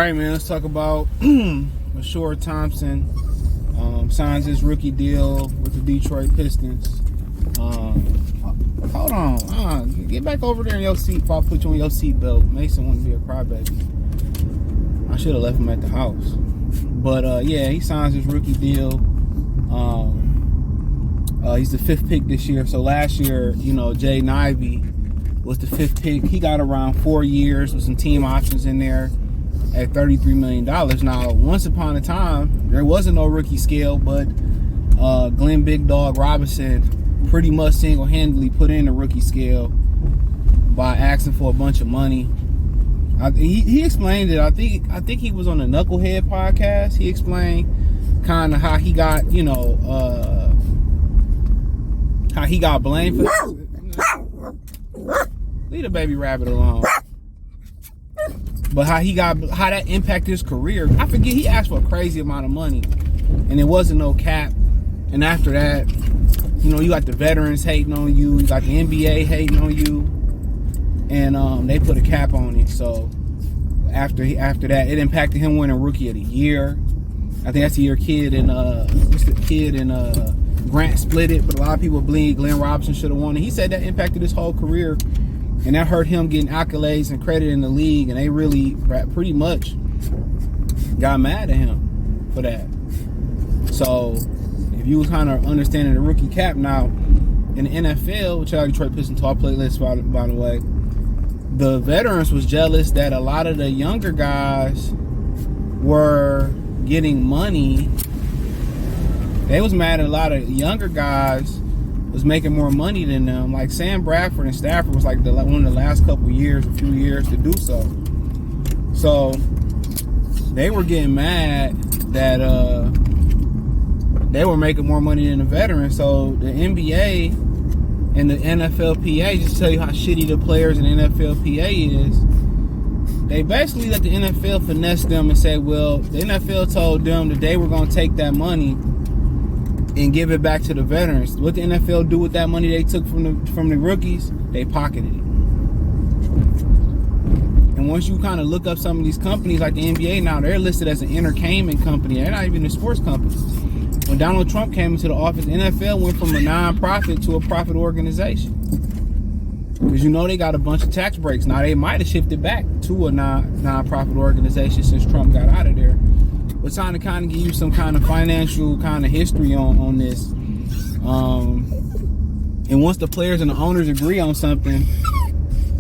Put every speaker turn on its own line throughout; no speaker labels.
right, man. Let's talk about Ausar Thompson. Signs his rookie deal with the Detroit Pistons. Hold on. Get back over there in your seat before I put you on your seatbelt. Mason wouldn't be a crybaby. I should have left him at the house. But, yeah, he signs his rookie deal. He's the 5th pick this year. So last year, Jay Ivey was the 5th pick. He got around 4 years with some team options in there at $33 million. Now, once upon a time, there wasn't no rookie scale, but Glenn Big Dog Robinson pretty much single-handedly put in the rookie scale by asking for a bunch of money. He explained it. I think he was on the Knucklehead podcast. He explained kind of how he got, how he got blamed for. Leave the baby rabbit alone. But how that impacted his career. I forget, he asked for a crazy amount of money, and it wasn't no cap. And after that, you got the veterans hating on you, you got the NBA hating on you, and they put a cap on it. So after that, it impacted him winning Rookie of the Year. I think that's the year Grant split it, but a lot of people believe Glenn Robinson should have won it. He said that impacted his whole career, and that hurt him getting accolades and credit in the league, and they really pretty much got mad at him for that. So if you was kind of understanding the rookie cap now, in the NFL, which are Detroit Pistons top playlist, by the way, the veterans was jealous that a lot of the younger guys were getting money. They was mad at a lot of younger guys was making more money than them. Like Sam Bradford and Stafford was like one of the last few years to do so. So they were getting mad that they were making more money than the veterans. So the NBA and the NFLPA, just to tell you how shitty the players in the NFLPA is, they basically let the NFL finesse them and say, well, the NFL told them that they were going to take that money and give it back to the veterans. What the NFL do with that money they took from the rookies? They pocketed it. And once you kind of look up some of these companies like the NBA now, they're listed as an entertainment company. They're not even a sports company. When Donald Trump came into the office, the NFL went from a non-profit to a profit organization. Because they got a bunch of tax breaks. Now they might have shifted back to a non-profit organization since Trump got out of there. But trying to kind of give you some kind of financial kind of history on this. And once the players and the owners agree on something,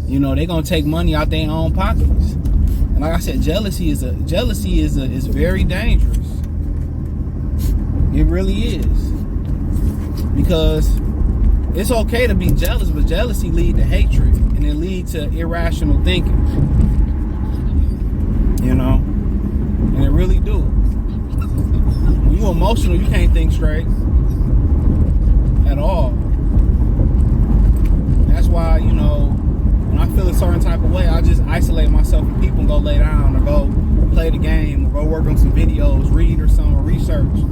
they're gonna take money out their own pockets. And like I said, jealousy is very dangerous. It really is. Because it's okay to be jealous, but jealousy leads to hatred, and it leads to irrational thinking. And it really do. When you're emotional, you can't think straight at all. That's why, when I feel a certain type of way, I just isolate myself from people and go lay down or go play the game or go work on some videos, read or something, or research,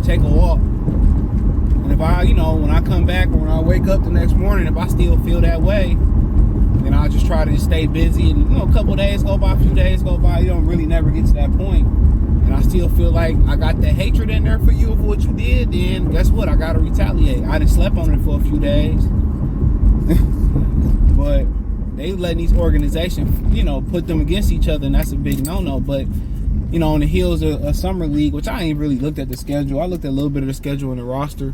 take a walk. And if I, when I come back or when I wake up the next morning, if I still feel that way, then I'll just try to stay busy. And, a couple of days go by, a few days go by, you don't really never get to that point. And I still feel like I got that hatred in there for you for what you did, then guess what? I got to retaliate. I didn't sleep on it for a few days. But they letting these organizations, put them against each other, and that's a big no-no. But, on the heels of a summer league, which I ain't really looked at the schedule. I looked at a little bit of the schedule in the roster.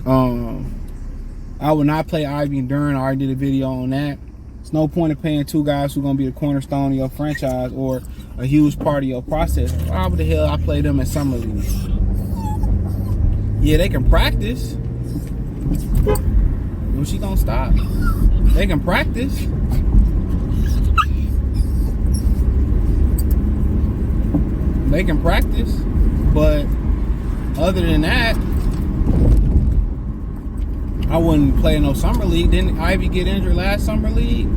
I would not play Ivy and Duran. I already did a video on that. There's no point in paying two guys who are going to be the cornerstone of your franchise or a huge part of your process. Why the hell I play them in summer league? Yeah, they can practice. When she gonna stop? They can practice. They can practice. But other than that, I wouldn't play no summer league. Didn't Ivy get injured last summer league?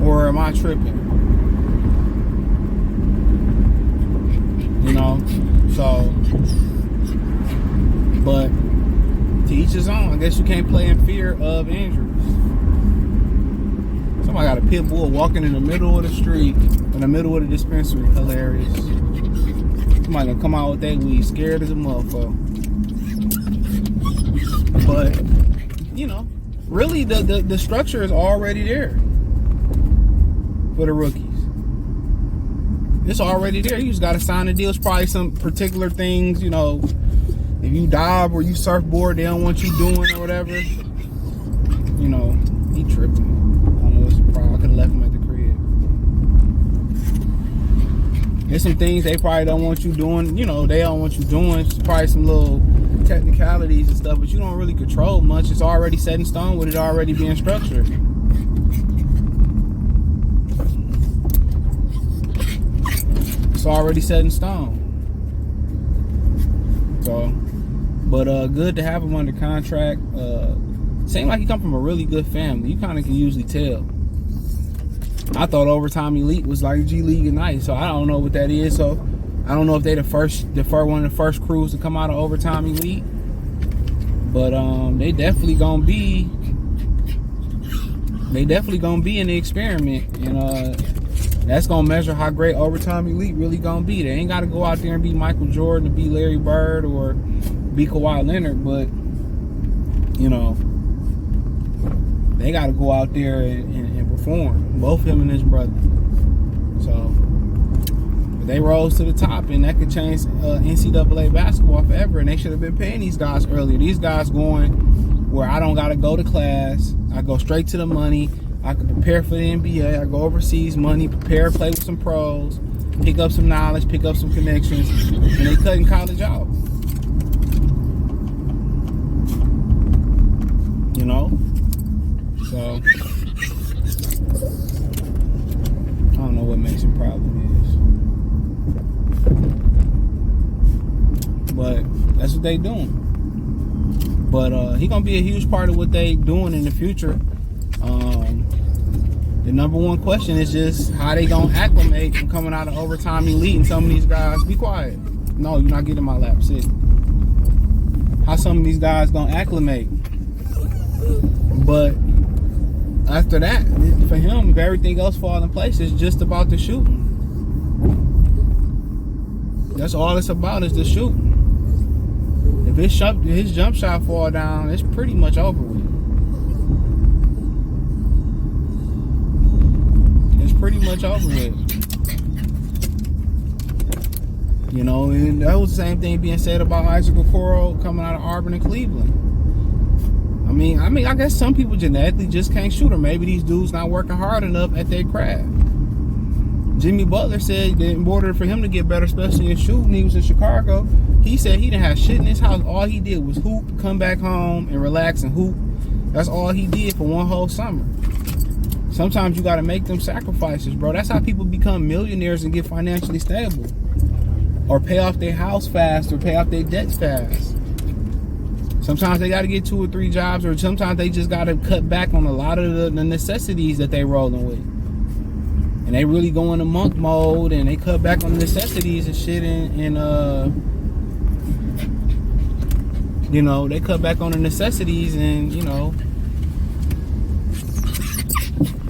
Or am I tripping? So, but to each his own. I guess you can't play in fear of injuries. Somebody got a pit bull walking in the middle of the street, a in the middle of the dispensary. Hilarious. Somebody gonna come out with that weed, scared as a motherfucker. But, you know, really the structure is already there for the rookies. It's already there. You just gotta sign the deal. It's probably some particular things, you know, if you dive or you surfboard, they don't want you doing or whatever. You know, he tripping. I don't know what's the problem. I could have left him at the crib. There's some things they probably don't want you doing. You know, they don't want you doing. It's probably some little technicalities and stuff, but you don't really control much. It's already set in stone with it already being structured. It's already set in stone. So, but good to have him under contract. Seemed like he come from a really good family. You kind of can usually tell. I thought Overtime Elite was like G League Ignite, so I don't know what that is. So I don't know if they one of the first crews to come out of Overtime Elite, but they definitely gonna be in the experiment, and that's gonna measure how great Overtime Elite really gonna be. They ain't gotta go out there and be Michael Jordan or be Larry Bird or be Kawhi Leonard, but you know, they gotta go out there and perform. Both him and his brother. So they rose to the top, and that could change NCAA basketball forever. And they should have been paying these guys earlier. These guys going where I don't gotta go to class. I go straight to the money. I can prepare for the NBA. I go overseas, money, prepare, play with some pros, pick up some knowledge, pick up some connections, and they cutting college out. You know? So I don't know what makes him problem is. But that's what they doing. But he gonna be a huge part of what they doing in the future. The number one question is just how they gonna acclimate from coming out of Overtime Elite, and some of these guys, be quiet. No, you're not getting my lap, sit. How some of these guys gonna acclimate. But after that, for him, if everything else falls in place, it's just about the shooting. That's all it's about, is the shooting. If his jump shot fall down, it's pretty much over with. It's pretty much over with. You know, and that was the same thing being said about Isaac Okoro coming out of Auburn and Cleveland. I mean, I guess some people genetically just can't shoot, or maybe these dudes not working hard enough at their craft. Jimmy Butler said that in order for him to get better, especially in shooting, he was in Chicago. He said he didn't have shit in his house. All he did was hoop, come back home, and relax and hoop. That's all he did for one whole summer. Sometimes you got to make them sacrifices, bro. That's how people become millionaires and get financially stable, or pay off their house fast, or pay off their debts fast. Sometimes they got to get 2 or 3 jobs, or sometimes they just got to cut back on a lot of the necessities that they rolling with. And they really go into monk mode, and they cut back on the necessities and shit, and you know, they cut back on the necessities, and you know,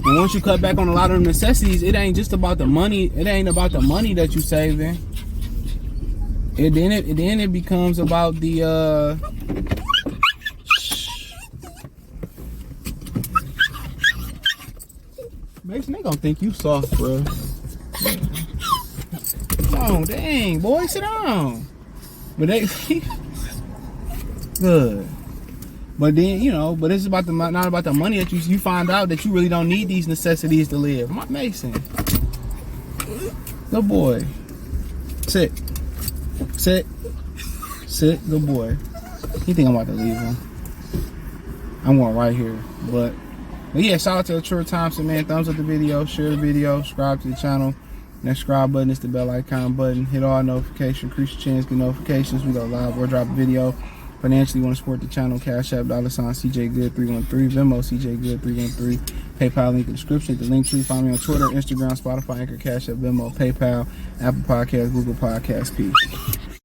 and once you cut back on a lot of the necessities, it ain't just about the money. It ain't about the money that you saving. Then it becomes about the Mason, they gonna think you soft, bro. Oh, dang, boy, sit down. But they good. But then, you know, but it's about not about the money that you find out that you really don't need these necessities to live. My Mason, good boy. Sit, good boy. You think I'm about to leave him? I'm going right here, but yeah, shout out to True Thompson, man. Thumbs up the video, share the video, subscribe to the channel. Next subscribe button is the bell icon button. Hit all notifications, increase your chance, get notifications. We go live or drop a video. Financially, want to support the channel, Cash App, $CJGood313, Venmo, CJGood313, PayPal link in the description, the link tree. Find me on Twitter, Instagram, Spotify, Anchor, Cash App, Venmo, PayPal, Apple Podcasts, Google Podcasts. Peace.